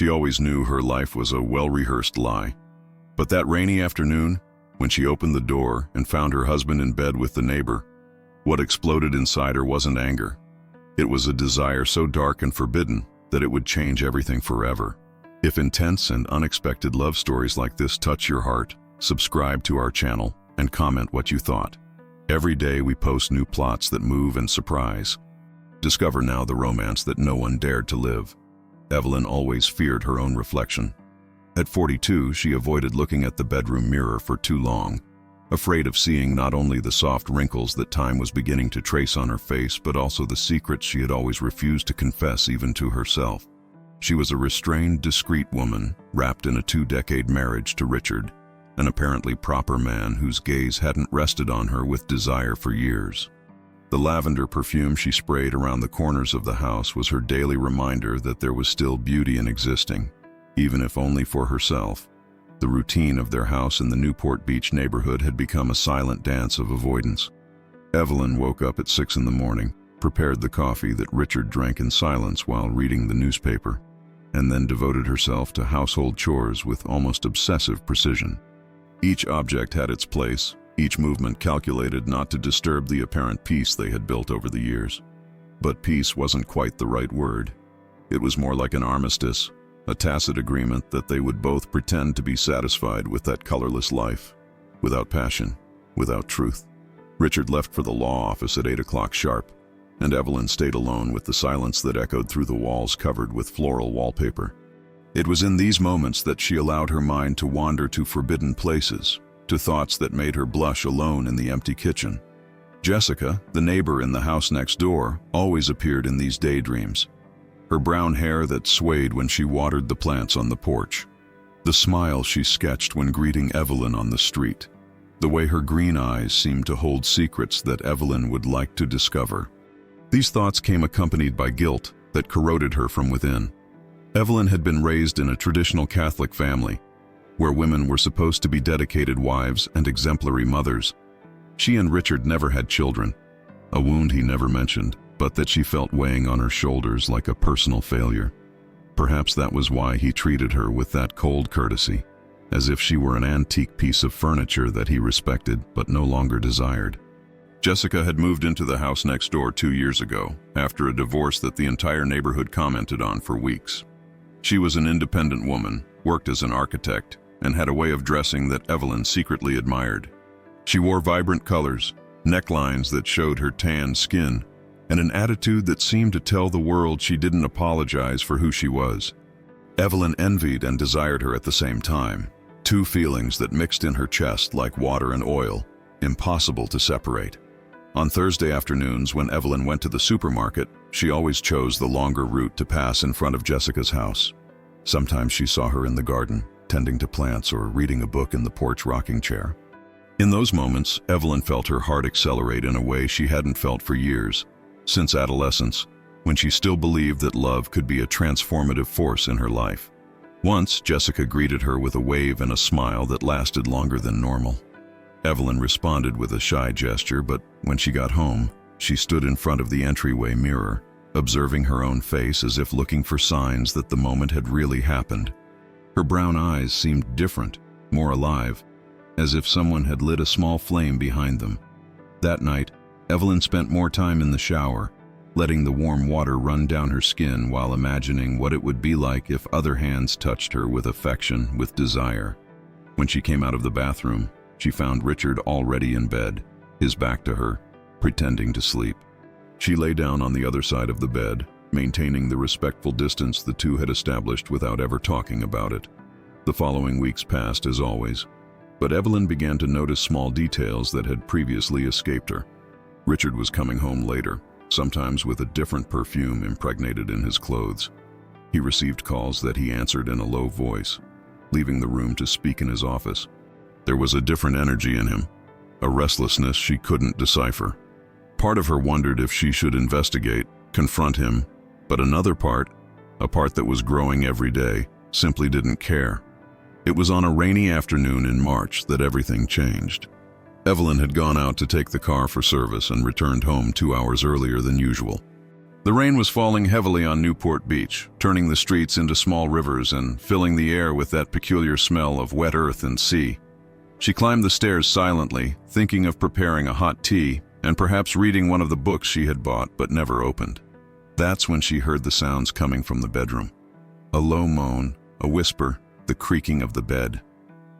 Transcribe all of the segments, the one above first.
She always knew her life was a well-rehearsed lie. But that rainy afternoon, when she opened the door and found her husband in bed with the neighbor, what exploded inside her wasn't anger. It was a desire so dark and forbidden that it would change everything forever. If intense and unexpected love stories like this touch your heart, subscribe to our channel and comment what you thought. Every day we post new plots that move and surprise. Discover now the romance that no one dared to live. Evelyn always feared her own reflection. At 42, she avoided looking at the bedroom mirror for too long, afraid of seeing not only the soft wrinkles that time was beginning to trace on her face, but also the secrets she had always refused to confess even to herself. She was a restrained, discreet woman, wrapped in a 2-decade marriage to Richard, an apparently proper man whose gaze hadn't rested on her with desire for years. The lavender perfume she sprayed around the corners of the house was her daily reminder that there was still beauty in existing, even if only for herself. The routine of their house in the Newport Beach neighborhood had become a silent dance of avoidance. Evelyn woke up at 6 in the morning, prepared the coffee that Richard drank in silence while reading the newspaper, and then devoted herself to household chores with almost obsessive precision. Each object had its place, each movement calculated not to disturb the apparent peace they had built over the years. But peace wasn't quite the right word. It was more like an armistice, a tacit agreement that they would both pretend to be satisfied with that colorless life, without passion, without truth. Richard left for the law office at 8 o'clock sharp, and Evelyn stayed alone with the silence that echoed through the walls covered with floral wallpaper. It was in these moments that she allowed her mind to wander to forbidden places, to thoughts that made her blush alone in the empty kitchen. Jessica, the neighbor in the house next door, always appeared in these daydreams. Her brown hair that swayed when she watered the plants on the porch. The smile she sketched when greeting Evelyn on the street. The way her green eyes seemed to hold secrets that Evelyn would like to discover. These thoughts came accompanied by guilt that corroded her from within. Evelyn had been raised in a traditional Catholic family, where women were supposed to be dedicated wives and exemplary mothers. She and Richard never had children, a wound he never mentioned, but that she felt weighing on her shoulders like a personal failure. Perhaps that was why he treated her with that cold courtesy, as if she were an antique piece of furniture that he respected but no longer desired. Jessica had moved into the house next door 2 years ago, after a divorce that the entire neighborhood commented on for weeks. She was an independent woman, worked as an architect, and had a way of dressing that Evelyn secretly admired. She wore vibrant colors, necklines that showed her tanned skin, and an attitude that seemed to tell the world she didn't apologize for who she was. Evelyn envied and desired her at the same time, two feelings that mixed in her chest like water and oil, impossible to separate. On Thursday afternoons, when Evelyn went to the supermarket, she always chose the longer route to pass in front of Jessica's house. Sometimes she saw her in the garden, tending to plants or reading a book in the porch rocking chair. In those moments, Evelyn felt her heart accelerate in a way she hadn't felt for years, since adolescence, when she still believed that love could be a transformative force in her life. Once, Jessica greeted her with a wave and a smile that lasted longer than normal. Evelyn responded with a shy gesture, but when she got home, she stood in front of the entryway mirror, observing her own face as if looking for signs that the moment had really happened. Her brown eyes seemed different, more alive, as if someone had lit a small flame behind them. That night, Evelyn spent more time in the shower, letting the warm water run down her skin while imagining what it would be like if other hands touched her with affection, with desire. When she came out of the bathroom, she found Richard already in bed, his back to her, pretending to sleep. She lay down on the other side of the bed, maintaining the respectful distance the two had established without ever talking about it. The following weeks passed as always, but Evelyn began to notice small details that had previously escaped her. Richard was coming home later, sometimes with a different perfume impregnated in his clothes. He received calls that he answered in a low voice, leaving the room to speak in his office. There was a different energy in him, a restlessness she couldn't decipher. Part of her wondered if she should investigate, confront him, but another part, a part that was growing every day, simply didn't care. It was on a rainy afternoon in March that everything changed. Evelyn had gone out to take the car for service and returned home 2 hours earlier than usual. The rain was falling heavily on Newport Beach, turning the streets into small rivers and filling the air with that peculiar smell of wet earth and sea. She climbed the stairs silently, thinking of preparing a hot tea and perhaps reading one of the books she had bought but never opened. That's when she heard the sounds coming from the bedroom. A low moan, a whisper, the creaking of the bed.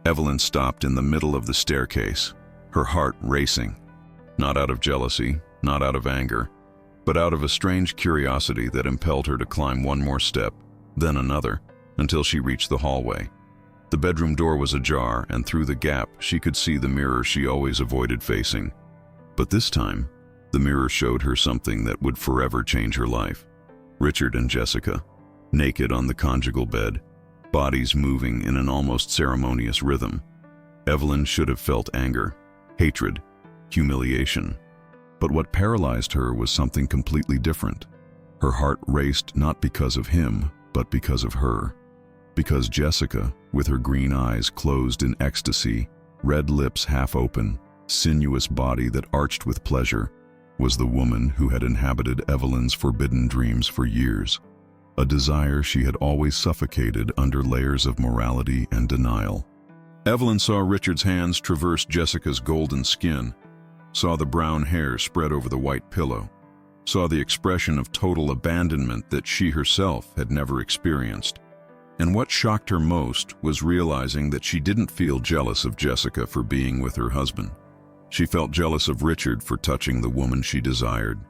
Evelyn stopped in the middle of the staircase, her heart racing. Not out of jealousy, not out of anger, but out of a strange curiosity that impelled her to climb one more step, then another, until she reached the hallway. The bedroom door was ajar, and through the gap she could see the mirror she always avoided facing. But this time, the mirror showed her something that would forever change her life. Richard and Jessica, naked on the conjugal bed, bodies moving in an almost ceremonious rhythm. Evelyn should have felt anger, hatred, humiliation. But what paralyzed her was something completely different. Her heart raced not because of him, but because of her. Because Jessica, with her green eyes closed in ecstasy, red lips half open, sinuous body that arched with pleasure, was the woman who had inhabited Evelyn's forbidden dreams for years. A desire she had always suffocated under layers of morality and denial. Evelyn saw Richard's hands traverse Jessica's golden skin, saw the brown hair spread over the white pillow, saw the expression of total abandonment that she herself had never experienced. And what shocked her most was realizing that she didn't feel jealous of Jessica for being with her husband. She felt jealous of Richard for touching the woman she desired.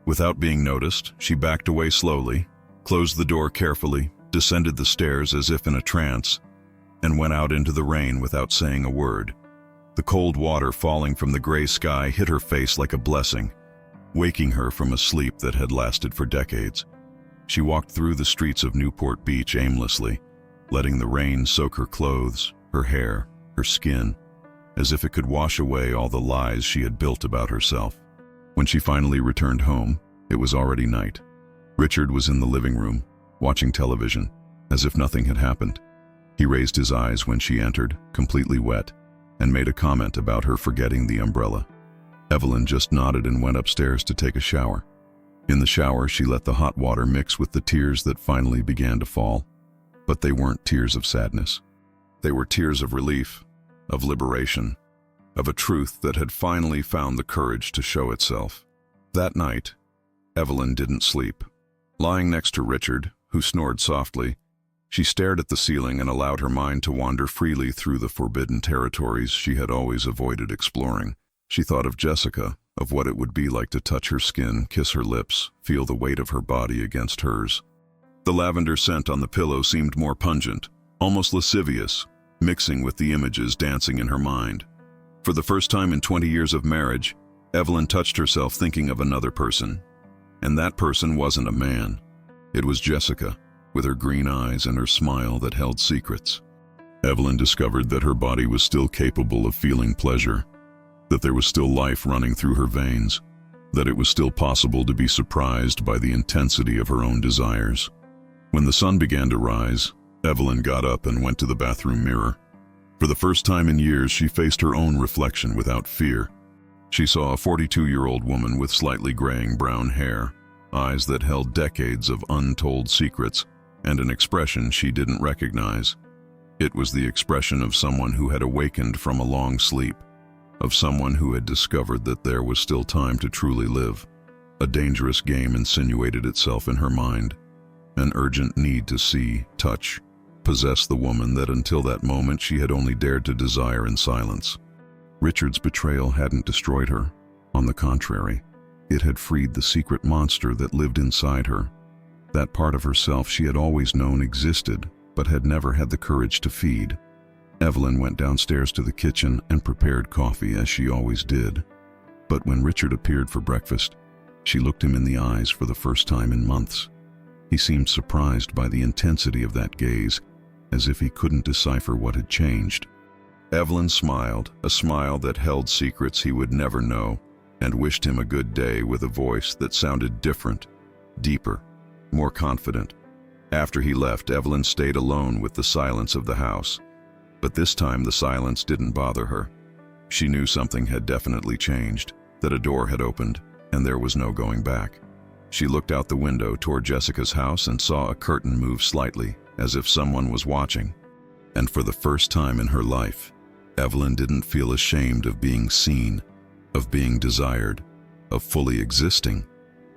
Without being noticed, she backed away slowly, closed the door carefully, descended the stairs as if in a trance, and went out into the rain without saying a word. The cold water falling from the gray sky hit her face like a blessing, waking her from a sleep that had lasted for decades. She walked through the streets of Newport Beach aimlessly, letting the rain soak her clothes, her hair, her skin, as if it could wash away all the lies she had built about herself. When she finally returned home, it was already night. Richard was in the living room, watching television, as if nothing had happened. He raised his eyes when she entered, completely wet, and made a comment about her forgetting the umbrella. Evelyn just nodded and went upstairs to take a shower. In the shower, she let the hot water mix with the tears that finally began to fall. But they weren't tears of sadness. They were tears of relief, of liberation, of a truth that had finally found the courage to show itself. That night, Evelyn didn't sleep. Lying next to Richard, who snored softly, she stared at the ceiling and allowed her mind to wander freely through the forbidden territories she had always avoided exploring. She thought of Jessica, of what it would be like to touch her skin, kiss her lips, feel the weight of her body against hers. The lavender scent on the pillow seemed more pungent, almost lascivious, mixing with the images dancing in her mind. For the first time in 20 years of marriage, Evelyn touched herself thinking of another person. And that person wasn't a man. It was Jessica, with her green eyes and her smile that held secrets. Evelyn discovered that her body was still capable of feeling pleasure, that there was still life running through her veins, that it was still possible to be surprised by the intensity of her own desires. When the sun began to rise, Evelyn got up and went to the bathroom mirror. For the first time in years, she faced her own reflection without fear. She saw a 42-year-old woman with slightly graying brown hair, eyes that held decades of untold secrets, and an expression she didn't recognize. It was the expression of someone who had awakened from a long sleep, of someone who had discovered that there was still time to truly live. A dangerous game insinuated itself in her mind, an urgent need to see, touch, possess the woman that until that moment she had only dared to desire in silence. Richard's betrayal hadn't destroyed her. On the contrary, it had freed the secret monster that lived inside her, that part of herself she had always known existed, but had never had the courage to feed. Evelyn went downstairs to the kitchen and prepared coffee as she always did. But when Richard appeared for breakfast, she looked him in the eyes for the first time in months. He seemed surprised by the intensity of that gaze, as if he couldn't decipher what had changed. Evelyn smiled, a smile that held secrets he would never know, and wished him a good day with a voice that sounded different, deeper, more confident. After he left, Evelyn stayed alone with the silence of the house. But this time the silence didn't bother her. She knew something had definitely changed, that a door had opened, and there was no going back. She looked out the window toward Jessica's house and saw a curtain move slightly, as if someone was watching. And for the first time in her life, Evelyn didn't feel ashamed of being seen, of being desired, of fully existing.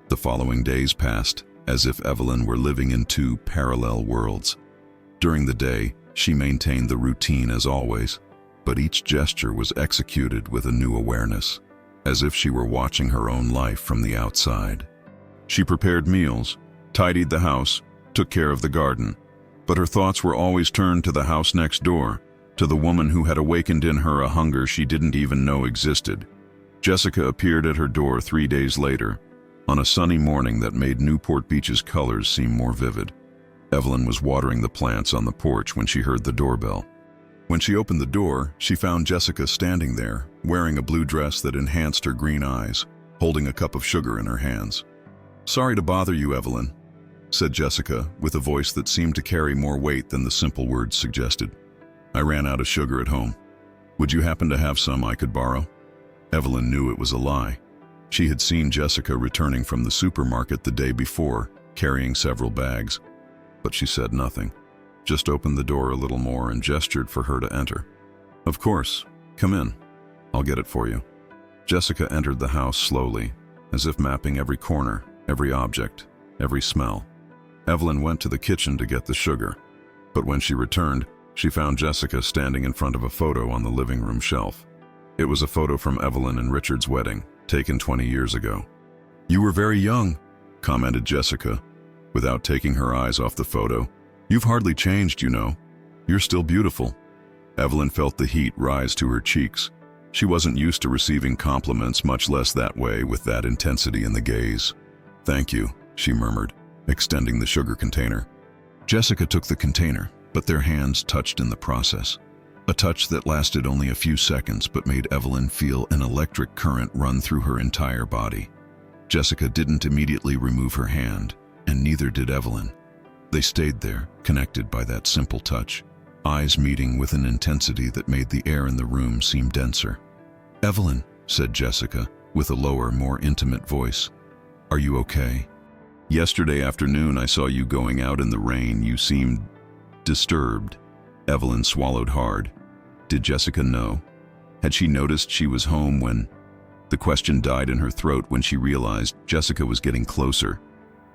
The following days passed as if Evelyn were living in two parallel worlds. During the day, she maintained the routine as always, but each gesture was executed with a new awareness, as if she were watching her own life from the outside. She prepared meals, tidied the house, took care of the garden, but her thoughts were always turned to the house next door, to the woman who had awakened in her a hunger she didn't even know existed. Jessica appeared at her door 3 days later, on a sunny morning that made Newport Beach's colors seem more vivid. Evelyn was watering the plants on the porch when she heard the doorbell. When she opened the door, she found Jessica standing there, wearing a blue dress that enhanced her green eyes, holding a cup of sugar in her hands. "Sorry to bother you, Evelyn," said Jessica, with a voice that seemed to carry more weight than the simple words suggested. "I ran out of sugar at home. Would you happen to have some I could borrow?" Evelyn knew it was a lie. She had seen Jessica returning from the supermarket the day before, carrying several bags. But she said nothing, just opened the door a little more and gestured for her to enter. "Of course, come in. I'll get it for you." Jessica entered the house slowly, as if mapping every corner, every object, every smell. Evelyn went to the kitchen to get the sugar, but when she returned, she found Jessica standing in front of a photo on the living room shelf. It was a photo from Evelyn and Richard's wedding, taken 20 years ago. "You were very young," commented Jessica, without taking her eyes off the photo. "You've hardly changed, you know. You're still beautiful." Evelyn felt the heat rise to her cheeks. She wasn't used to receiving compliments, much less that way, with that intensity in the gaze. "Thank you," she murmured, extending the sugar container. Jessica took the container, but their hands touched in the process. A touch that lasted only a few seconds but made Evelyn feel an electric current run through her entire body. Jessica didn't immediately remove her hand, and neither did Evelyn. They stayed there, connected by that simple touch, eyes meeting with an intensity that made the air in the room seem denser. "Evelyn," said Jessica, with a lower, more intimate voice, "are you okay? Yesterday afternoon I saw you going out in the rain. You seemed disturbed." Evelyn swallowed hard. Did Jessica know? Had she noticed she was home when... The question died in her throat when she realized Jessica was getting closer.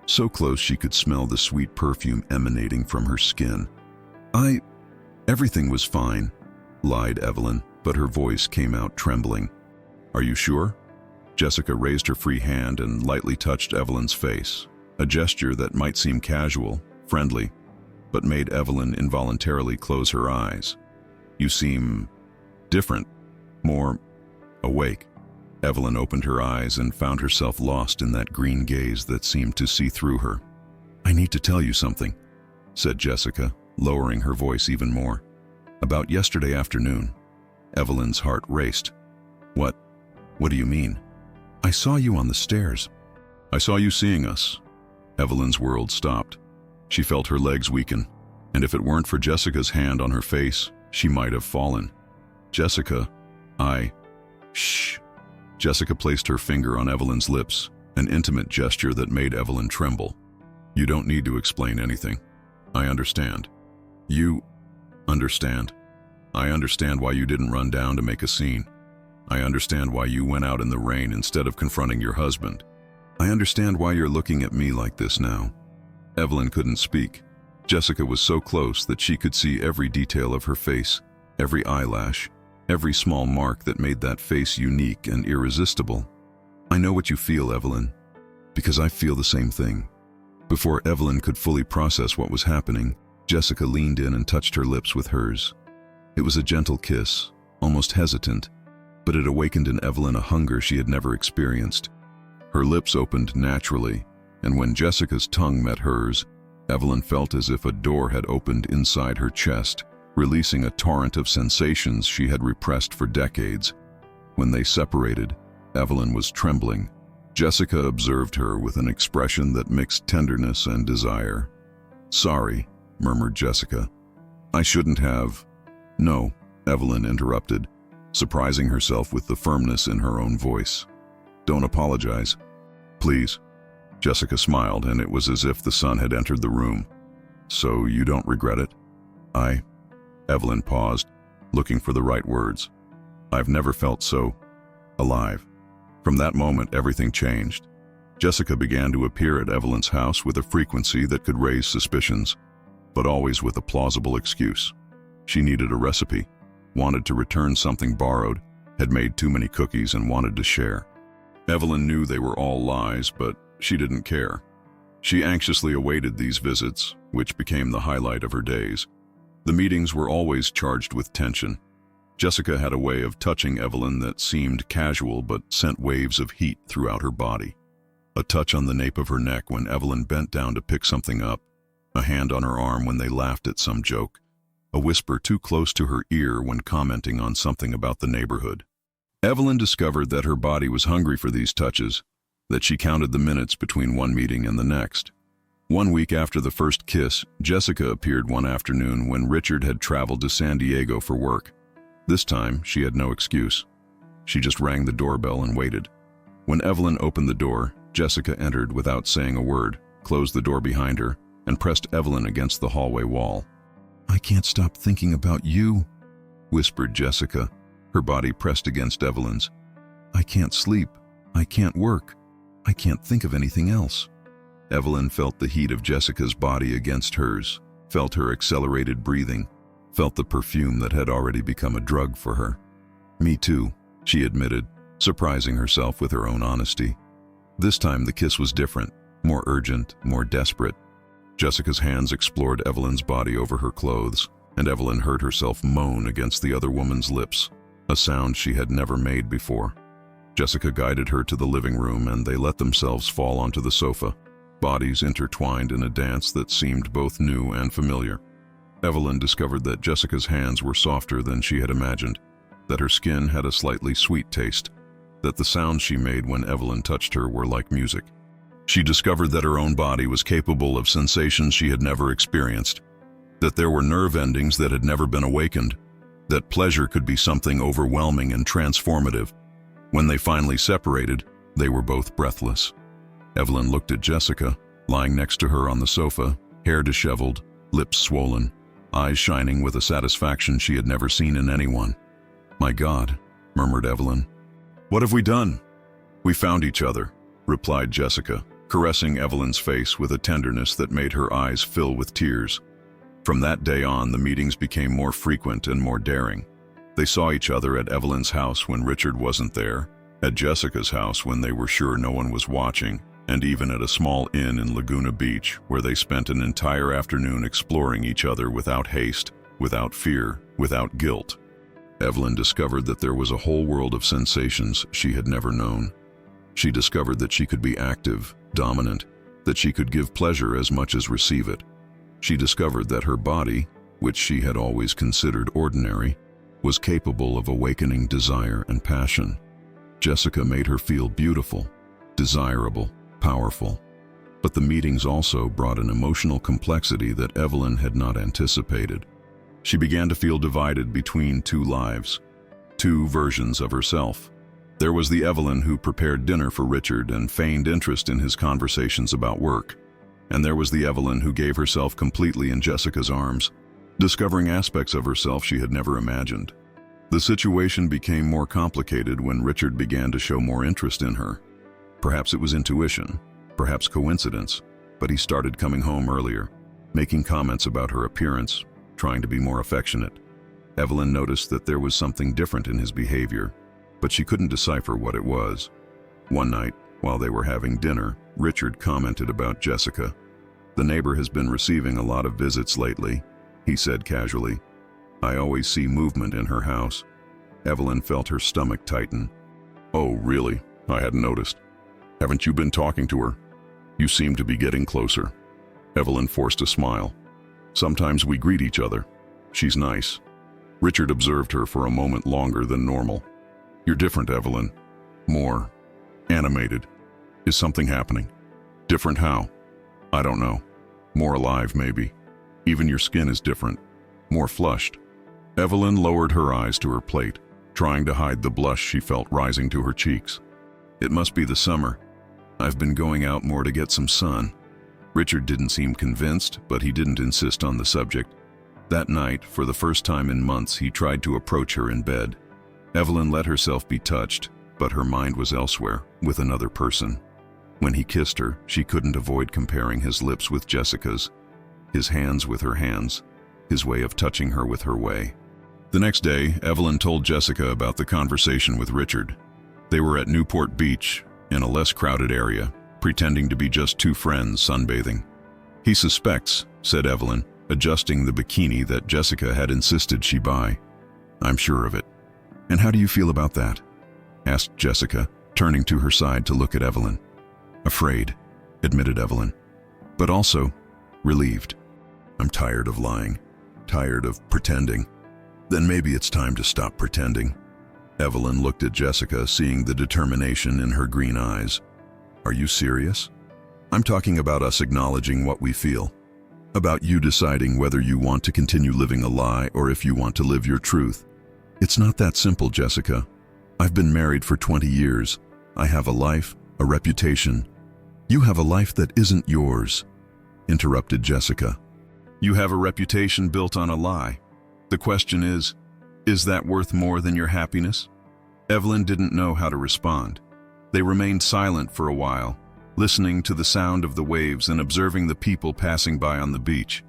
So close she could smell the sweet perfume emanating from her skin. Everything was fine," lied Evelyn, but her voice came out trembling. "Are you sure?" Jessica raised her free hand and lightly touched Evelyn's face, a gesture that might seem casual, friendly, but made Evelyn involuntarily close her eyes. "You seem different, more awake." Evelyn opened her eyes and found herself lost in that green gaze that seemed to see through her. "I need to tell you something," said Jessica, lowering her voice even more. "About yesterday afternoon." Evelyn's heart raced. What do you mean?" "I saw you on the stairs." "I saw you seeing us." Evelyn's world stopped. She felt her legs weaken, and if it weren't for Jessica's hand on her face, she might have fallen. "Jessica, Shh." Jessica placed her finger on Evelyn's lips, an intimate gesture that made Evelyn tremble. "You don't need to explain anything. I understand." "You understand? I understand why you didn't run down to make a scene. I understand why you went out in the rain instead of confronting your husband. I understand why you're looking at me like this now." Evelyn couldn't speak. Jessica was so close that she could see every detail of her face, every eyelash, every small mark that made that face unique and irresistible. "I know what you feel, Evelyn, because I feel the same thing." Before Evelyn could fully process what was happening, Jessica leaned in and touched her lips with hers. It was a gentle kiss, almost hesitant, but it awakened in Evelyn a hunger she had never experienced. Her lips opened naturally, and when Jessica's tongue met hers, Evelyn felt as if a door had opened inside her chest, releasing a torrent of sensations she had repressed for decades. When they separated, Evelyn was trembling. Jessica observed her with an expression that mixed tenderness and desire. "Sorry," murmured Jessica. "I shouldn't have." "No," Evelyn interrupted, surprising herself with the firmness in her own voice. "Don't apologize. Please." Jessica smiled, and it was as if the sun had entered the room. So you don't regret it? Evelyn paused, looking for the right words. I've never felt so alive. From that moment, everything changed. Jessica began to appear at Evelyn's house with a frequency that could raise suspicions, but always with a plausible excuse. She needed a recipe, wanted to return something borrowed, had made too many cookies and wanted to share. Evelyn knew they were all lies, but she didn't care. She anxiously awaited these visits, which became the highlight of her days. The meetings were always charged with tension. Jessica had a way of touching Evelyn that seemed casual but sent waves of heat throughout her body. A touch on the nape of her neck when Evelyn bent down to pick something up, a hand on her arm when they laughed at some joke, a whisper too close to her ear when commenting on something about the neighborhood. Evelyn discovered that her body was hungry for these touches, that she counted the minutes between one meeting and the next. 1 week after the first kiss, Jessica appeared one afternoon when Richard had traveled to San Diego for work. This time, she had no excuse. She just rang the doorbell and waited. When Evelyn opened the door, Jessica entered without saying a word, closed the door behind her, and pressed Evelyn against the hallway wall. I can't stop thinking about you, whispered Jessica, her body pressed against Evelyn's. I can't sleep. I can't work. I can't think of anything else. Evelyn felt the heat of Jessica's body against hers, felt her accelerated breathing, felt the perfume that had already become a drug for her. Me too, she admitted, surprising herself with her own honesty. This time the kiss was different, more urgent, more desperate. Jessica's hands explored Evelyn's body over her clothes, and Evelyn heard herself moan against the other woman's lips, a sound she had never made before. Jessica guided her to the living room, and they let themselves fall onto the sofa, bodies intertwined in a dance that seemed both new and familiar. Evelyn discovered that Jessica's hands were softer than she had imagined, that her skin had a slightly sweet taste, that the sounds she made when Evelyn touched her were like music. She discovered that her own body was capable of sensations she had never experienced, that there were nerve endings that had never been awakened, that pleasure could be something overwhelming and transformative. When they finally separated, they were both breathless. Evelyn looked at Jessica, lying next to her on the sofa, hair disheveled, lips swollen, eyes shining with a satisfaction she had never seen in anyone. My God, murmured Evelyn. What have we done? We found each other, replied Jessica, caressing Evelyn's face with a tenderness that made her eyes fill with tears. From that day on, the meetings became more frequent and more daring. They saw each other at Evelyn's house when Richard wasn't there, at Jessica's house when they were sure no one was watching, and even at a small inn in Laguna Beach where they spent an entire afternoon exploring each other without haste, without fear, without guilt. Evelyn discovered that there was a whole world of sensations she had never known. She discovered that she could be active, dominant, that she could give pleasure as much as receive it. She discovered that her body, which she had always considered ordinary, was capable of awakening desire and passion. Jessica made her feel beautiful, desirable, powerful. But the meetings also brought an emotional complexity that Evelyn had not anticipated. She began to feel divided between two lives, two versions of herself. There was the Evelyn who prepared dinner for Richard and feigned interest in his conversations about work. And there was the Evelyn who gave herself completely in Jessica's arms, discovering aspects of herself she had never imagined. The situation became more complicated when Richard began to show more interest in her. Perhaps it was intuition, perhaps coincidence, but he started coming home earlier, making comments about her appearance, trying to be more affectionate. Evelyn noticed that there was something different in his behavior, but she couldn't decipher what it was. One night, while they were having dinner, Richard commented about Jessica. The neighbor has been receiving a lot of visits lately, he said casually. I always see movement in her house. Evelyn felt her stomach tighten. Oh, really? I hadn't noticed. Haven't you been talking to her? You seem to be getting closer. Evelyn forced a smile. Sometimes we greet each other. She's nice. Richard observed her for a moment longer than normal. You're different, Evelyn. More animated. Is something happening? Different how? I don't know. More alive, maybe. Even your skin is different. More flushed. Evelyn lowered her eyes to her plate, trying to hide the blush she felt rising to her cheeks. It must be the summer. I've been going out more to get some sun. Richard didn't seem convinced, but he didn't insist on the subject. That night, for the first time in months, he tried to approach her in bed. Evelyn let herself be touched, but her mind was elsewhere, with another person. When he kissed her, she couldn't avoid comparing his lips with Jessica's, his hands with her hands, his way of touching her with her way. The next day, Evelyn told Jessica about the conversation with Richard. They were at Newport Beach, in a less crowded area, pretending to be just two friends sunbathing. "He suspects," said Evelyn, adjusting the bikini that Jessica had insisted she buy. "I'm sure of it." "And how do you feel about that?" asked Jessica, turning to her side to look at Evelyn. "Afraid," admitted Evelyn, "but also relieved. I'm tired of lying, tired of pretending." "Then maybe it's time to stop pretending." Evelyn looked at Jessica, seeing the determination in her green eyes. "Are you serious?" "I'm talking about us acknowledging what we feel. About you deciding whether you want to continue living a lie or if you want to live your truth. It's not that simple, Jessica. I've been married for 20 years. I have a life, a reputation. You have a life that isn't yours," interrupted Jessica. "You have a reputation built on a lie. The question is that worth more than your happiness?" Evelyn didn't know how to respond. They remained silent for a while, listening to the sound of the waves and observing the people passing by on the beach.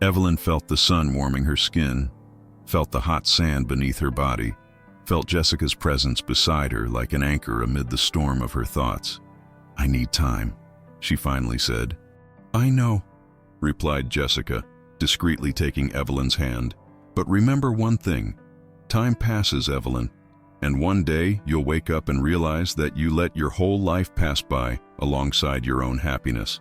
Evelyn felt the sun warming her skin, felt the hot sand beneath her body, felt Jessica's presence beside her like an anchor amid the storm of her thoughts. "I need time," she finally said. "I know," replied Jessica, discreetly taking Evelyn's hand. "But remember one thing. Time passes, Evelyn, and one day you'll wake up and realize that you let your whole life pass by alongside your own happiness."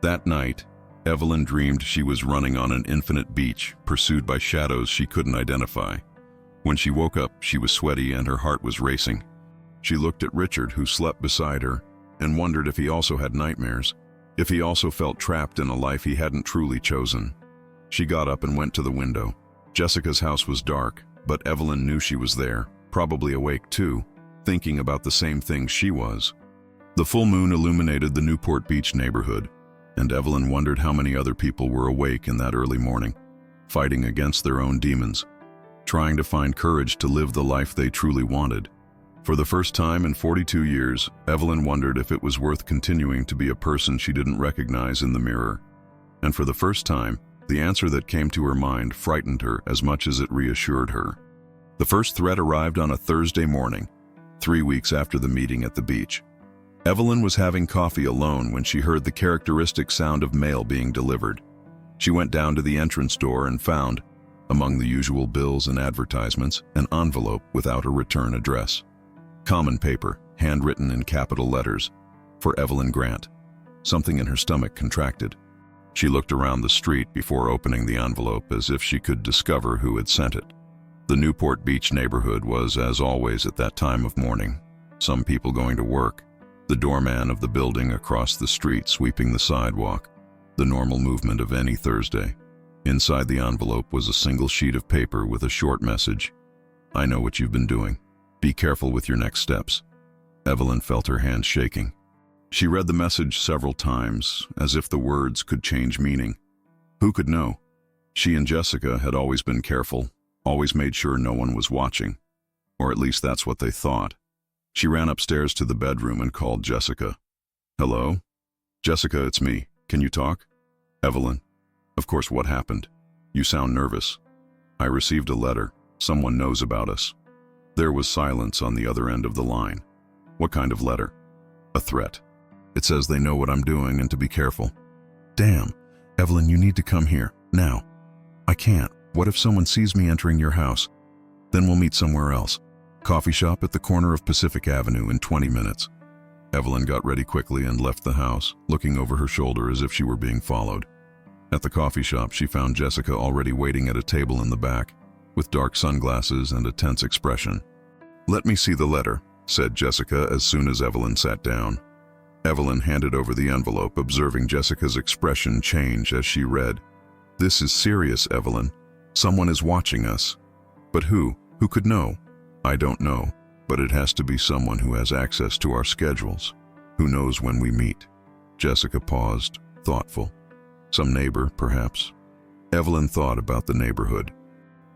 That night, Evelyn dreamed she was running on an infinite beach, pursued by shadows she couldn't identify. When she woke up, she was sweaty and her heart was racing. She looked at Richard, who slept beside her, and wondered if he also had nightmares, if he also felt trapped in a life he hadn't truly chosen. She got up and went to the window. Jessica's house was dark, but Evelyn knew she was there, probably awake too, thinking about the same things she was. The full moon illuminated the Newport Beach neighborhood, and Evelyn wondered how many other people were awake in that early morning, fighting against their own demons, trying to find courage to live the life they truly wanted. For the first time in 42 years, Evelyn wondered if it was worth continuing to be a person she didn't recognize in the mirror. And for the first time, the answer that came to her mind frightened her as much as it reassured her. The first threat arrived on a Thursday morning, 3 weeks after the meeting at the beach. Evelyn was having coffee alone when she heard the characteristic sound of mail being delivered. She went down to the entrance door and found, among the usual bills and advertisements, an envelope without a return address. Common paper, handwritten in capital letters, "For Evelyn Grant." Something in her stomach contracted. She looked around the street before opening the envelope as if she could discover who had sent it. The Newport Beach neighborhood was, as always at that time of morning, some people going to work, the doorman of the building across the street sweeping the sidewalk, the normal movement of any Thursday. Inside the envelope was a single sheet of paper with a short message. "I know what you've been doing. Be careful with your next steps." Evelyn felt her hands shaking. She read the message several times, as if the words could change meaning. Who could know? She and Jessica had always been careful, always made sure no one was watching. Or at least that's what they thought. She ran upstairs to the bedroom and called Jessica. "Hello? Jessica, it's me. Can you talk?" "Evelyn. Of course, what happened? You sound nervous." "I received a letter. Someone knows about us." There was silence on the other end of the line. "What kind of letter?" "A threat. It says they know what I'm doing and to be careful." "Damn. Evelyn, you need to come here, now." "I can't. What if someone sees me entering your house? Then we'll meet somewhere else. Coffee shop at the corner of Pacific Avenue in 20 minutes. Evelyn got ready quickly and left the house, looking over her shoulder as if she were being followed. At the coffee shop, she found Jessica already waiting at a table in the back, with dark sunglasses and a tense expression. "Let me see the letter," said Jessica as soon as Evelyn sat down. Evelyn handed over the envelope, observing Jessica's expression change as she read. "This is serious, Evelyn. Someone is watching us. But who? Who could know? I don't know, but it has to be someone who has access to our schedules. Who knows when we meet? Jessica paused, thoughtful. Some neighbor, perhaps. Evelyn thought about the neighborhood.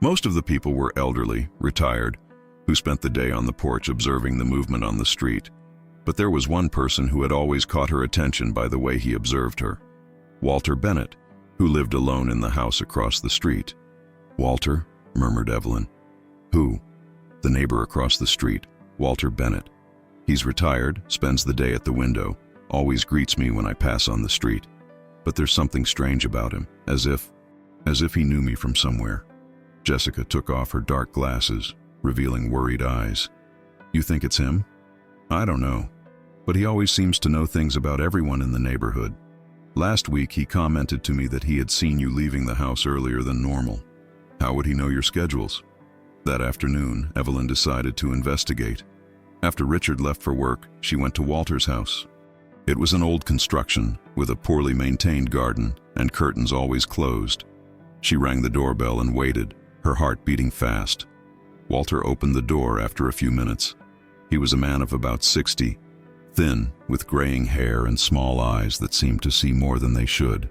Most of the people were elderly, retired, who spent the day on the porch observing the movement on the street. But there was one person who had always caught her attention by the way he observed her. Walter Bennett, who lived alone in the house across the street. "Walter?" murmured Evelyn. "Who?" "The neighbor across the street, Walter Bennett. He's retired, spends the day at the window, always greets me when I pass on the street. But there's something strange about him, as if he knew me from somewhere." Jessica took off her dark glasses, revealing worried eyes. "You think it's him?" "I don't know, but he always seems to know things about everyone in the neighborhood. Last week he commented to me that he had seen you leaving the house earlier than normal. How would he know your schedules?" That afternoon, Evelyn decided to investigate. After Richard left for work, she went to Walter's house. It was an old construction, with a poorly maintained garden and curtains always closed. She rang the doorbell and waited, her heart beating fast. Walter opened the door after a few minutes. He was a man of about 60, thin, with graying hair and small eyes that seemed to see more than they should.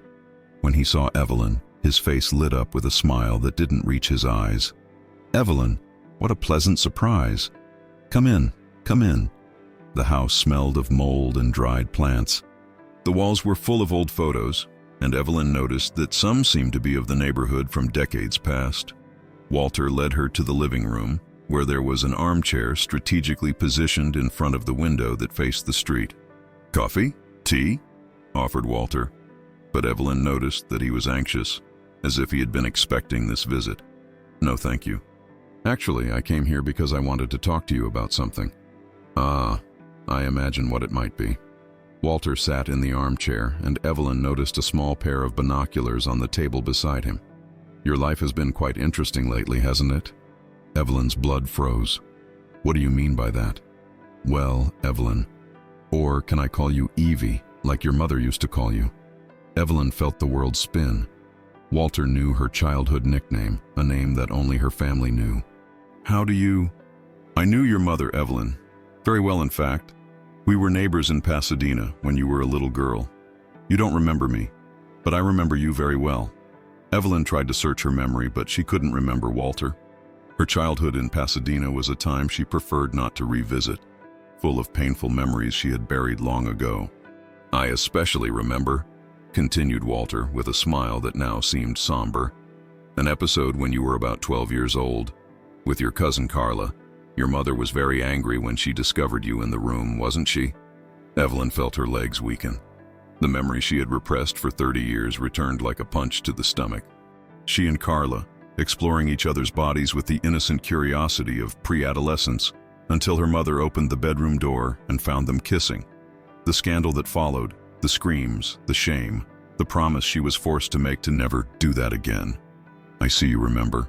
When he saw Evelyn, his face lit up with a smile that didn't reach his eyes. "Evelyn, what a pleasant surprise. Come in, come in." The house smelled of mold and dried plants. The walls were full of old photos, and Evelyn noticed that some seemed to be of the neighborhood from decades past. Walter led her to the living room, where there was an armchair strategically positioned in front of the window that faced the street. "Coffee? Tea?" offered Walter. But Evelyn noticed that he was anxious, as if he had been expecting this visit. "No, thank you. Actually, I came here because I wanted to talk to you about something." "Ah, I imagine what it might be." Walter sat in the armchair, and Evelyn noticed a small pair of binoculars on the table beside him. "Your life has been quite interesting lately, hasn't it?" Evelyn's blood froze. "What do you mean by that?" "Well, Evelyn. Or can I call you Evie, like your mother used to call you?" Evelyn felt the world spin. Walter knew her childhood nickname, a name that only her family knew. "How do you—" "I knew your mother, Evelyn. Very well, in fact. We were neighbors in Pasadena when you were a little girl. You don't remember me, but I remember you very well." Evelyn tried to search her memory, but she couldn't remember Walter. Her childhood in Pasadena was a time she preferred not to revisit, full of painful memories she had buried long ago. "I especially remember," continued Walter with a smile that now seemed somber, "an episode when you were about 12 years old, with your cousin Carla. Your mother was very angry when she discovered you in the room, wasn't she?" Evelyn felt her legs weaken. The memory she had repressed for 30 years returned like a punch to the stomach. She and Carla, exploring each other's bodies with the innocent curiosity of pre-adolescence, until her mother opened the bedroom door and found them kissing. The scandal that followed, the screams, the shame, the promise she was forced to make to never do that again. "I see you remember,"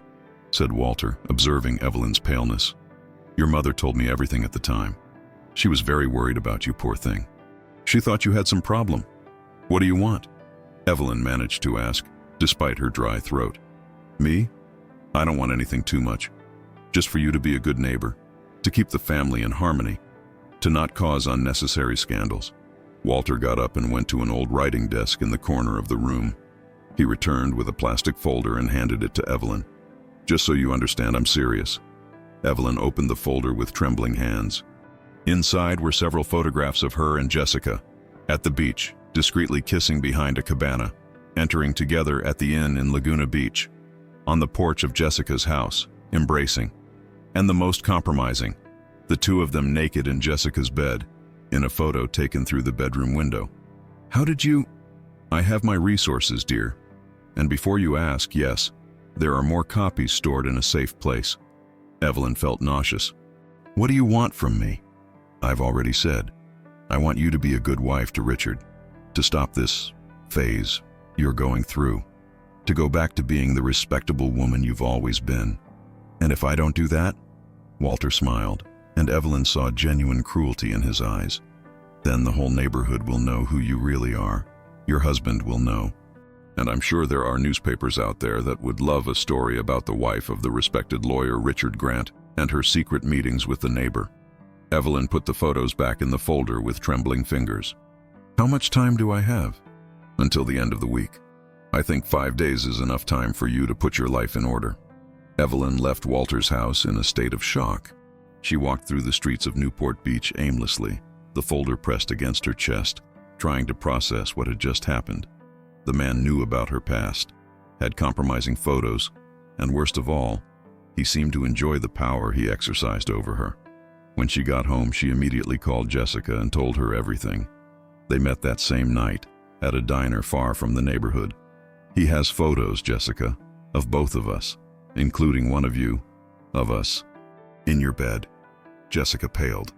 said Walter, observing Evelyn's paleness. "Your mother told me everything at the time. She was very worried about you, poor thing. She thought you had some problem. What do you want?" Evelyn managed to ask, despite her dry throat. "Me? I don't want anything too much. Just for you to be a good neighbor, to keep the family in harmony, to not cause unnecessary scandals." Walter got up and went to an old writing desk in the corner of the room. He returned with a plastic folder and handed it to Evelyn. "Just so you understand, I'm serious." Evelyn opened the folder with trembling hands. Inside were several photographs of her and Jessica, at the beach, discreetly kissing behind a cabana, entering together at the inn in Laguna Beach, on the porch of Jessica's house, embracing. And the most compromising, the two of them naked in Jessica's bed, in a photo taken through the bedroom window. "How did you—" "I have my resources, dear. And before you ask, yes, there are more copies stored in a safe place." Evelyn felt nauseous. "What do you want from me?" "I've already said. I want you to be a good wife to Richard, to stop this phase you're going through, to go back to being the respectable woman you've always been. And if I don't do that—" Walter smiled, and Evelyn saw genuine cruelty in his eyes. "Then the whole neighborhood will know who you really are. Your husband will know. And I'm sure there are newspapers out there that would love a story about the wife of the respected lawyer Richard Grant and her secret meetings with the neighbor." Evelyn put the photos back in the folder with trembling fingers. How much time do I have? Until the end of the week. I think 5 days is enough time for you to put your life in order. Evelyn left Walter's house in a state of shock. She walked through the streets of Newport Beach aimlessly, the folder pressed against her chest, trying to process what had just happened. The man knew about her past, had compromising photos, and worst of all, he seemed to enjoy the power he exercised over her. When she got home, she immediately called Jessica and told her everything. They met that same night, at a diner far from the neighborhood. He has photos, Jessica, of both of us, including one of you, of us, in your bed. Jessica paled.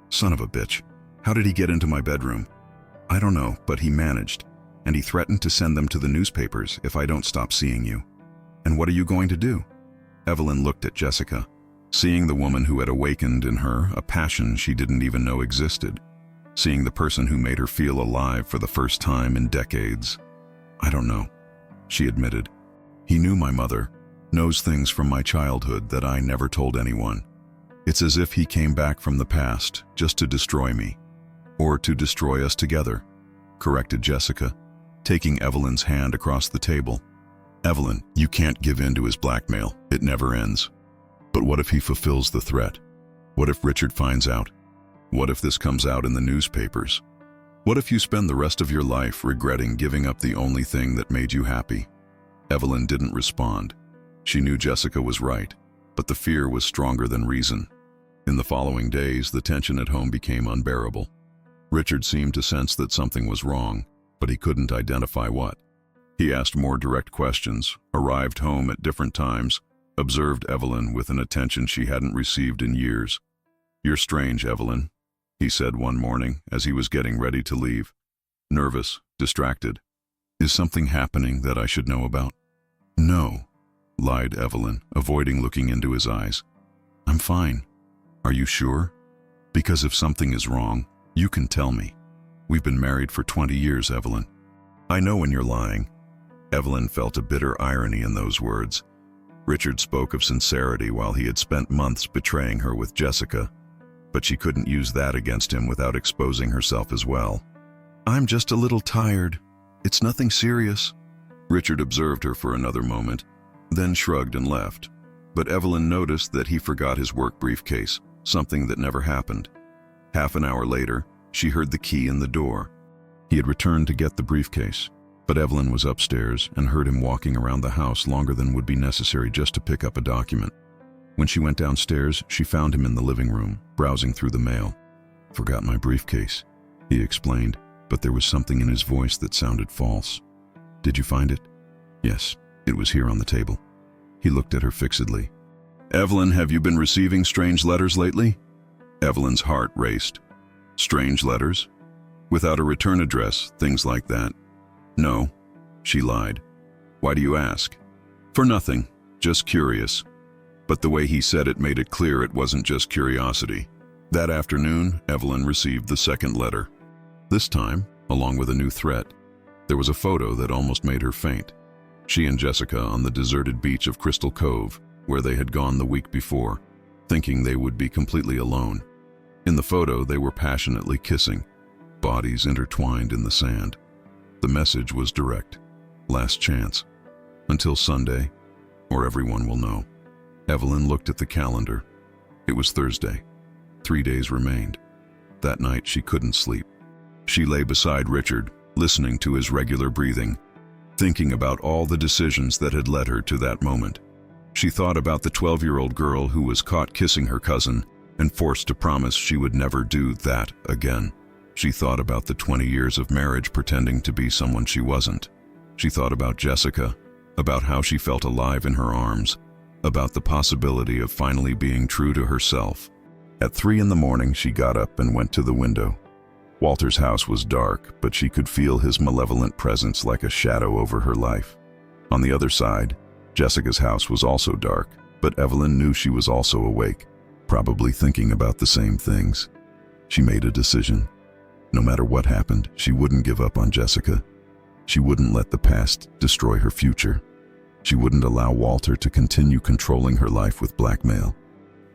Son of a bitch. How did he get into my bedroom? I don't know, but he managed, and he threatened to send them to the newspapers if I don't stop seeing you. And what are you going to do? Evelyn looked at Jessica, seeing the woman who had awakened in her a passion she didn't even know existed, seeing the person who made her feel alive for the first time in decades. I don't know, she admitted. He knew my mother, knows things from my childhood that I never told anyone. It's as if he came back from the past just to destroy me, or to destroy us together, corrected Jessica, taking Evelyn's hand across the table. Evelyn, you can't give in to his blackmail. It never ends. But what if he fulfills the threat? What if Richard finds out? What if this comes out in the newspapers? What if you spend the rest of your life regretting giving up the only thing that made you happy? Evelyn didn't respond. She knew Jessica was right, but the fear was stronger than reason. In the following days, the tension at home became unbearable. Richard seemed to sense that something was wrong, but he couldn't identify what. He asked more direct questions, arrived home at different times, observed Evelyn with an attention she hadn't received in years. You're strange, Evelyn, he said one morning as he was getting ready to leave. Nervous, distracted. Is something happening that I should know about? No, lied Evelyn, avoiding looking into his eyes. I'm fine. Are you sure? Because if something is wrong, you can tell me. We've been married for 20 years, Evelyn. I know when you're lying. Evelyn felt a bitter irony in those words. Richard spoke of sincerity while he had spent months betraying her with Jessica, but she couldn't use that against him without exposing herself as well. I'm just a little tired. It's nothing serious. Richard observed her for another moment, then shrugged and left. But Evelyn noticed that he forgot his work briefcase, something that never happened. Half an hour later, she heard the key in the door. He had returned to get the briefcase, but Evelyn was upstairs and heard him walking around the house longer than would be necessary just to pick up a document. When she went downstairs, she found him in the living room, browsing through the mail. Forgot my briefcase, he explained, but there was something in his voice that sounded false. Did you find it? Yes, it was here on the table. He looked at her fixedly. Evelyn, have you been receiving strange letters lately? Evelyn's heart raced. Strange letters? Without a return address, things like that. No, she lied. Why do you ask? For nothing, just curious. But the way he said it made it clear it wasn't just curiosity. That afternoon, Evelyn received the second letter. This time, along with a new threat, there was a photo that almost made her faint. She and Jessica on the deserted beach of Crystal Cove, where they had gone the week before, thinking they would be completely alone. In the photo, they were passionately kissing, bodies intertwined in the sand. The message was direct. Last chance. Until Sunday, or everyone will know. Evelyn looked at the calendar. It was Thursday. 3 days remained. That night, she couldn't sleep. She lay beside Richard, listening to his regular breathing, thinking about all the decisions that had led her to that moment. She thought about the 12-year-old girl who was caught kissing her cousin and forced to promise she would never do that again. She thought about the 20 years of marriage pretending to be someone she wasn't. She thought about Jessica, about how she felt alive in her arms, about the possibility of finally being true to herself. At 3 a.m, she got up and went to the window. Walter's house was dark, but she could feel his malevolent presence like a shadow over her life. On the other side, Jessica's house was also dark, but Evelyn knew she was also awake, probably thinking about the same things. She made a decision. No matter what happened, she wouldn't give up on Jessica. She wouldn't let the past destroy her future. She wouldn't allow Walter to continue controlling her life with blackmail.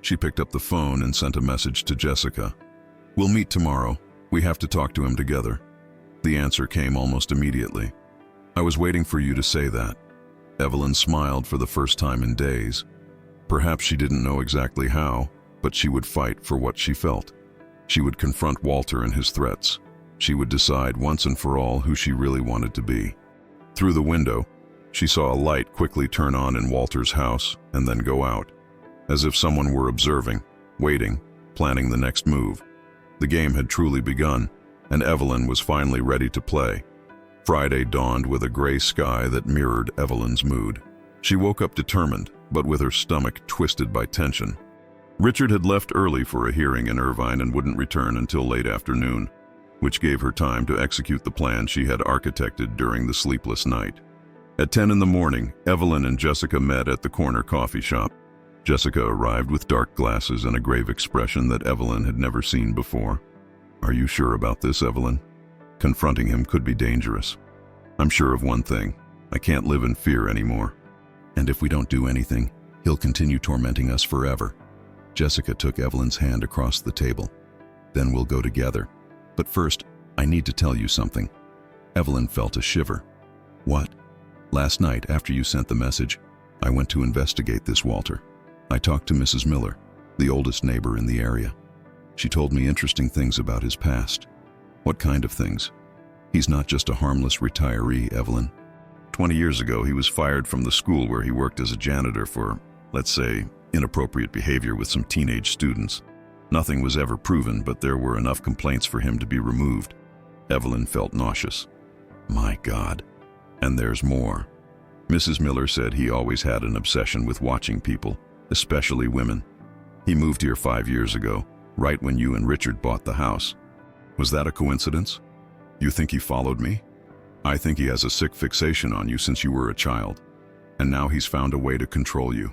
She picked up the phone and sent a message to Jessica. "We'll meet tomorrow. We have to talk to him together." The answer came almost immediately. "I was waiting for you to say that." Evelyn smiled for the first time in days. Perhaps she didn't know exactly how, but she would fight for what she felt. She would confront Walter and his threats. She would decide once and for all who she really wanted to be. Through the window, she saw a light quickly turn on in Walter's house and then go out, as if someone were observing, waiting, planning the next move. The game had truly begun, and Evelyn was finally ready to play. Friday dawned with a gray sky that mirrored Evelyn's mood. She woke up determined, but with her stomach twisted by tension. Richard had left early for a hearing in Irvine and wouldn't return until late afternoon, which gave her time to execute the plan she had architected during the sleepless night. At 10 in the morning, Evelyn and Jessica met at the corner coffee shop. Jessica arrived with dark glasses and a grave expression that Evelyn had never seen before. "Are you sure about this, Evelyn? Confronting him could be dangerous." "I'm sure of one thing. I can't live in fear anymore. And if we don't do anything, he'll continue tormenting us forever." Jessica took Evelyn's hand across the table. "Then we'll go together. But first, I need to tell you something." Evelyn felt a shiver. "What?" "Last night, after you sent the message, I went to investigate this Walter. I talked to Mrs. Miller, the oldest neighbor in the area. She told me interesting things about his past." "What kind of things?" "He's not just a harmless retiree, Evelyn. 20 years ago, he was fired from the school where he worked as a janitor for, let's say, inappropriate behavior with some teenage students. Nothing was ever proven, but there were enough complaints for him to be removed." Evelyn felt nauseous. "My God. And there's more. Mrs. Miller said he always had an obsession with watching people, especially women. He moved here 5 years ago, right when you and Richard bought the house. Was that a coincidence? You think he followed me? I think he has a sick fixation on you since you were a child. And now he's found a way to control you."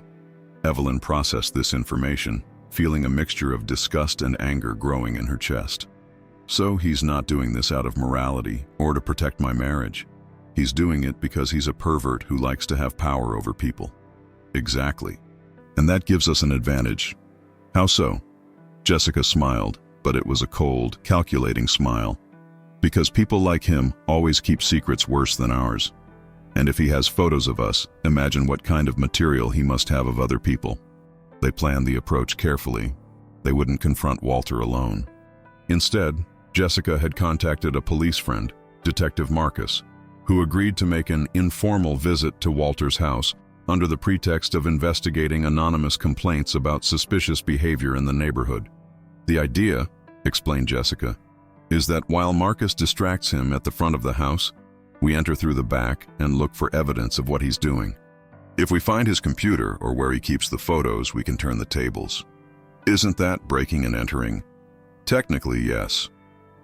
Evelyn processed this information, feeling a mixture of disgust and anger growing in her chest. "So he's not doing this out of morality or to protect my marriage. He's doing it because he's a pervert who likes to have power over people." "Exactly. And that gives us an advantage." "How so?" Jessica smiled, but it was a cold, calculating smile. "Because people like him always keep secrets worse than ours. And if he has photos of us, imagine what kind of material he must have of other people." They planned the approach carefully. They wouldn't confront Walter alone. Instead, Jessica had contacted a police friend, Detective Marcus, who agreed to make an informal visit to Walter's house under the pretext of investigating anonymous complaints about suspicious behavior in the neighborhood. "The idea," explained Jessica, "is that while Marcus distracts him at the front of the house, we enter through the back and look for evidence of what he's doing. If we find his computer or where he keeps the photos, we can turn the tables. Isn't that breaking and entering?" "Technically, yes.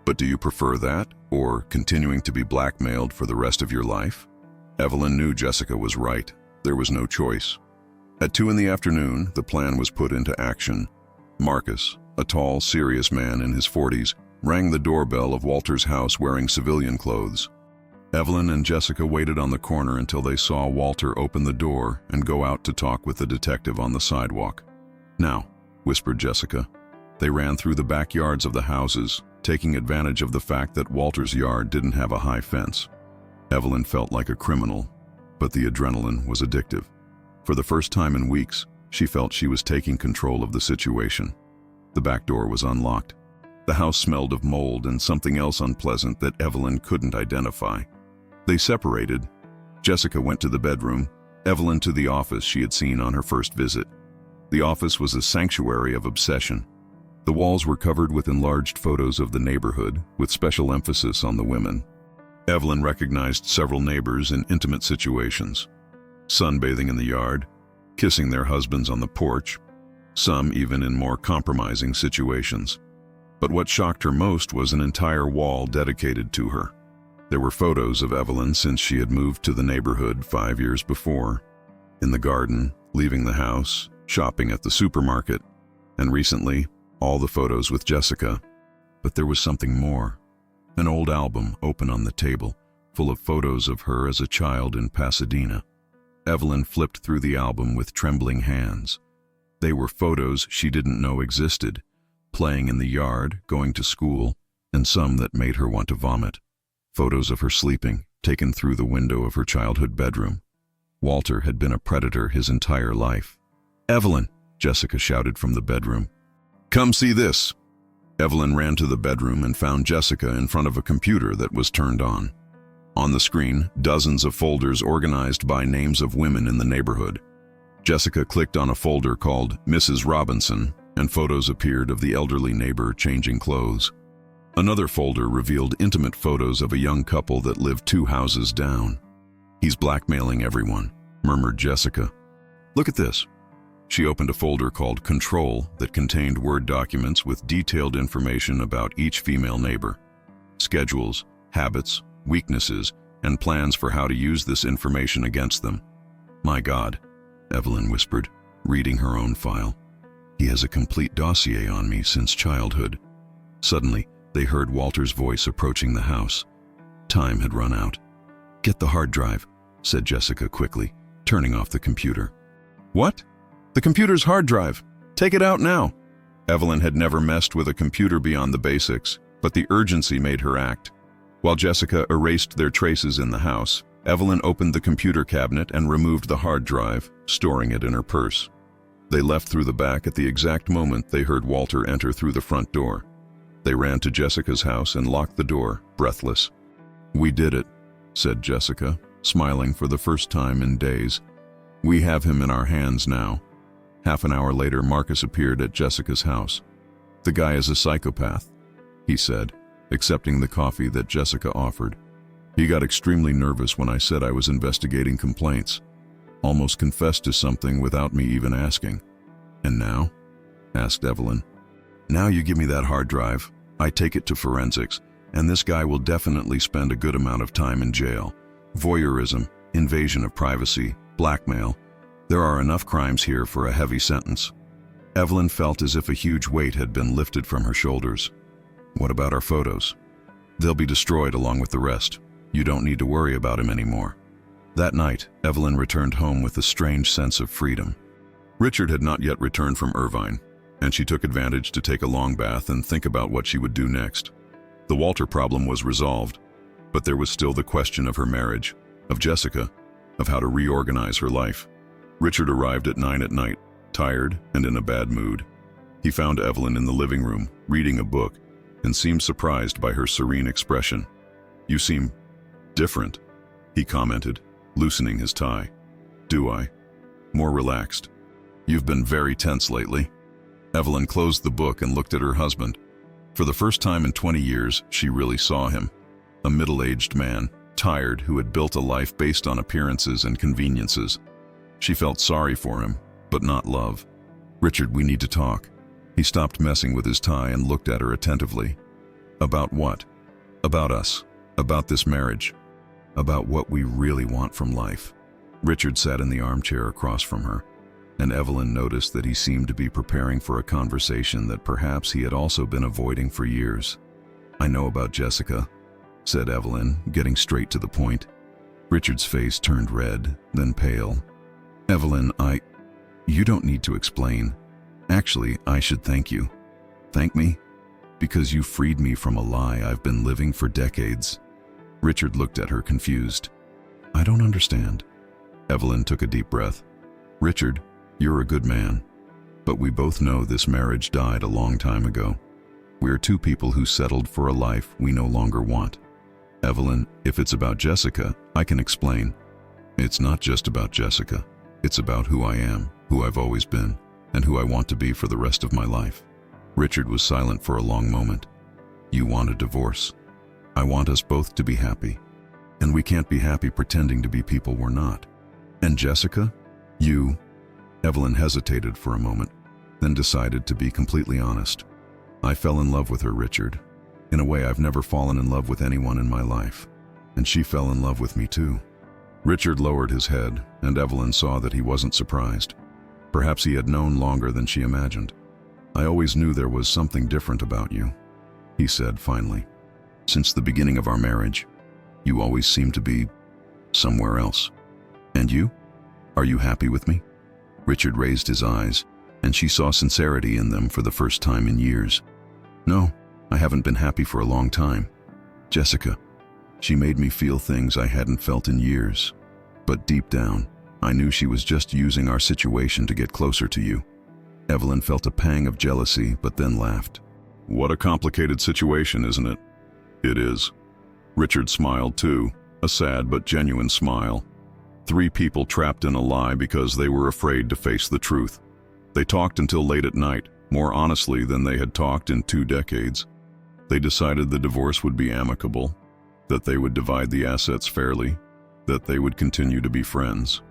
But do you prefer that, or continuing to be blackmailed for the rest of your life?" Evelyn knew Jessica was right. There was no choice. At 2 in the afternoon, the plan was put into action. Marcus, a tall, serious man in his 40s, rang the doorbell of Walter's house wearing civilian clothes. Evelyn and Jessica waited on the corner until they saw Walter open the door and go out to talk with the detective on the sidewalk. "Now," whispered Jessica. They ran through the backyards of the houses, taking advantage of the fact that Walter's yard didn't have a high fence. Evelyn felt like a criminal, but the adrenaline was addictive. For the first time in weeks, she felt she was taking control of the situation. The back door was unlocked. The house smelled of mold and something else unpleasant that Evelyn couldn't identify. They separated. Jessica went to the bedroom, Evelyn to the office she had seen on her first visit. The office was a sanctuary of obsession. The walls were covered with enlarged photos of the neighborhood, with special emphasis on the women. Evelyn recognized several neighbors in intimate situations, sunbathing in the yard, kissing their husbands on the porch, some even in more compromising situations. But what shocked her most was an entire wall dedicated to her. There were photos of Evelyn since she had moved to the neighborhood 5 years before, in the garden, leaving the house, shopping at the supermarket, and recently, all the photos with Jessica. But there was something more. An old album open on the table, full of photos of her as a child in Pasadena. Evelyn flipped through the album with trembling hands. They were photos she didn't know existed, playing in the yard, going to school, and some that made her want to vomit. Photos of her sleeping, taken through the window of her childhood bedroom. Walter had been a predator his entire life. "Evelyn!" Jessica shouted from the bedroom. "Come see this!" Evelyn ran to the bedroom and found Jessica in front of a computer that was turned on. On the screen, dozens of folders organized by names of women in the neighborhood. Jessica clicked on a folder called Mrs. Robinson, and photos appeared of the elderly neighbor changing clothes. Another folder revealed intimate photos of a young couple that lived 2 houses down. "He's blackmailing everyone," murmured Jessica. "Look at this." She opened a folder called Control that contained Word documents with detailed information about each female neighbor. Schedules, habits, weaknesses, and plans for how to use this information against them. "My God," Evelyn whispered, reading her own file. "He has a complete dossier on me since childhood." Suddenly, they heard Walter's voice approaching the house. Time had run out. "Get the hard drive," said Jessica quickly, turning off the computer. "What? The computer's hard drive. Take it out now." Evelyn had never messed with a computer beyond the basics, but the urgency made her act. While Jessica erased their traces in the house, Evelyn opened the computer cabinet and removed the hard drive, storing it in her purse. They left through the back at the exact moment they heard Walter enter through the front door. They ran to Jessica's house and locked the door, breathless. "We did it," said Jessica, smiling for the first time in days. "We have him in our hands now." Half an hour later, Marcus appeared at Jessica's house. "The guy is a psychopath," he said, accepting the coffee that Jessica offered. "He got extremely nervous when I said I was investigating complaints. Almost confessed to something without me even asking." "And now?" asked Evelyn. "Now you give me that hard drive, I take it to forensics, and this guy will definitely spend a good amount of time in jail. Voyeurism, invasion of privacy, blackmail. There are enough crimes here for a heavy sentence." Evelyn felt as if a huge weight had been lifted from her shoulders. "What about our photos?" "They'll be destroyed along with the rest. You don't need to worry about him anymore." That night, Evelyn returned home with a strange sense of freedom. Richard had not yet returned from Irvine, and she took advantage to take a long bath and think about what she would do next. The Walter problem was resolved, but there was still the question of her marriage, of Jessica, of how to reorganize her life. Richard arrived at 9 at night, tired and in a bad mood. He found Evelyn in the living room, reading a book, and seemed surprised by her serene expression. "You seem different," he commented, loosening his tie. "Do I?" "More relaxed." "You've been very tense lately." Evelyn closed the book and looked at her husband. For the first time in 20 years, she really saw him. A middle-aged man, tired, who had built a life based on appearances and conveniences. She felt sorry for him, but not love. "Richard, we need to talk." He stopped messing with his tie and looked at her attentively. "About what?" "About us. About this marriage. About what we really want from life." Richard sat in the armchair across from her, and Evelyn noticed that he seemed to be preparing for a conversation that perhaps he had also been avoiding for years. "I know about Jessica," said Evelyn, getting straight to the point. Richard's face turned red, then pale. "Evelyn, You don't need to explain. Actually, I should thank you." "Thank me?" "Because you freed me from a lie I've been living for decades." Richard looked at her confused. "I don't understand." Evelyn took a deep breath. "Richard, you're a good man, but we both know this marriage died a long time ago. We're 2 people who settled for a life we no longer want. Evelyn, if it's about Jessica, I can explain. It's not just about Jessica. It's about who I am, who I've always been, and who I want to be for the rest of my life." Richard was silent for a long moment. "You want a divorce. I want us both to be happy. And we can't be happy pretending to be people we're not. And Jessica? You..." Evelyn hesitated for a moment, then decided to be completely honest. "I fell in love with her, Richard. In a way I've never fallen in love with anyone in my life. And she fell in love with me too." Richard lowered his head, and Evelyn saw that he wasn't surprised. Perhaps he had known longer than she imagined. "I always knew there was something different about you," he said finally. "Since the beginning of our marriage, you always seemed to be somewhere else. And you? Are you happy with me?" Richard raised his eyes, and she saw sincerity in them for the first time in years. "No, I haven't been happy for a long time. Jessica, she made me feel things I hadn't felt in years. But deep down, I knew she was just using our situation to get closer to you." Evelyn felt a pang of jealousy, but then laughed. "What a complicated situation, isn't it?" "It is." Richard smiled too, a sad but genuine smile. 3 people trapped in a lie because they were afraid to face the truth. They talked until late at night, more honestly than they had talked in 2 decades. They decided the divorce would be amicable, that they would divide the assets fairly, that they would continue to be friends.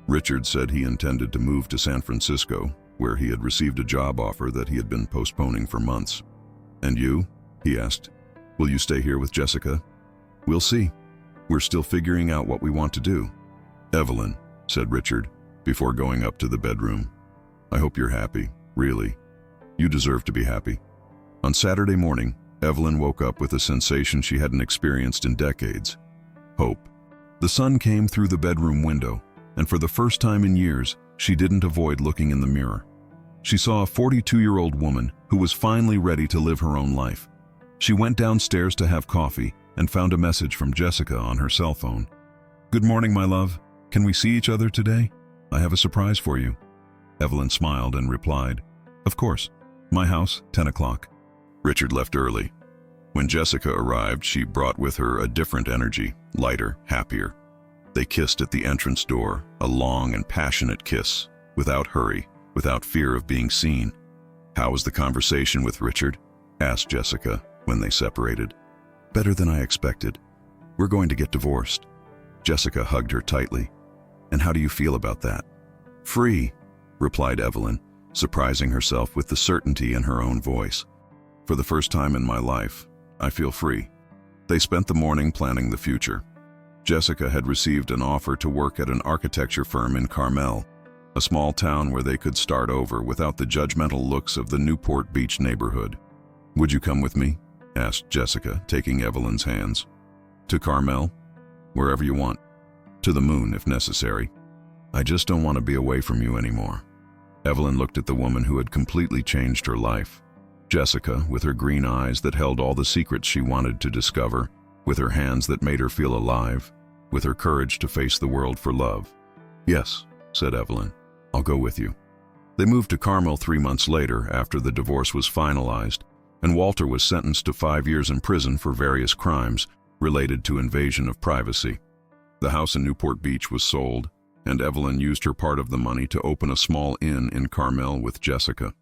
Richard said he intended to move to San Francisco, where he had received a job offer that he had been postponing for months. "And you?" he asked. "Will you stay here with Jessica?" "We'll see. We're still figuring out what we want to do." "Evelyn," said Richard, before going up to the bedroom, "I hope you're happy, really. You deserve to be happy." On Saturday morning, Evelyn woke up with a sensation she hadn't experienced in decades: hope. The sun came through the bedroom window, and for the first time in years, she didn't avoid looking in the mirror. She saw a 42-year-old woman who was finally ready to live her own life. She went downstairs to have coffee and found a message from Jessica on her cell phone. "Good morning, my love. Can we see each other today? I have a surprise for you." Evelyn smiled and replied, "Of course. My house, 10 o'clock. Richard left early. When Jessica arrived, she brought with her a different energy, lighter, happier. They kissed at the entrance door, a long and passionate kiss, without hurry, without fear of being seen. "How was the conversation with Richard?" asked Jessica when they separated. "Better than I expected. We're going to get divorced." Jessica hugged her tightly. "And how do you feel about that?" "Free," replied Evelyn, surprising herself with the certainty in her own voice. "For the first time in my life, I feel free." They spent the morning planning the future. Jessica had received an offer to work at an architecture firm in Carmel, a small town where they could start over without the judgmental looks of the Newport Beach neighborhood. "Would you come with me?" asked Jessica, taking Evelyn's hands. "To Carmel? Wherever you want. To the moon, if necessary. I just don't want to be away from you anymore." Evelyn looked at the woman who had completely changed her life. Jessica, with her green eyes that held all the secrets she wanted to discover, with her hands that made her feel alive, with her courage to face the world for love. "Yes," said Evelyn. "I'll go with you." They moved to Carmel 3 months later after the divorce was finalized, and Walter was sentenced to 5 years in prison for various crimes related to invasion of privacy. The house in Newport Beach was sold, and Evelyn used her part of the money to open a small inn in Carmel with Jessica.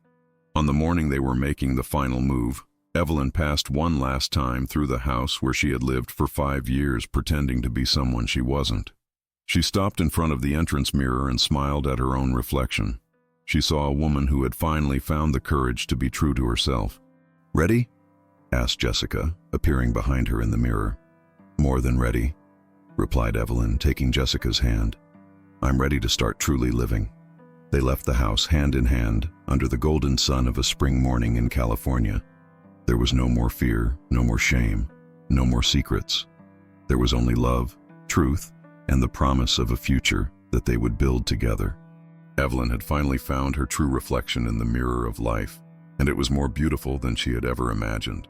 On the morning they were making the final move, Evelyn passed one last time through the house where she had lived for 5 years pretending to be someone she wasn't. She stopped in front of the entrance mirror and smiled at her own reflection. She saw a woman who had finally found the courage to be true to herself. "Ready?" asked Jessica, appearing behind her in the mirror. "More than ready," replied Evelyn, taking Jessica's hand. "I'm ready to start truly living." They left the house hand in hand under the golden sun of a spring morning in California. There was no more fear, no more shame, no more secrets. There was only love, truth, and the promise of a future that they would build together. Evelyn had finally found her true reflection in the mirror of life, and it was more beautiful than she had ever imagined.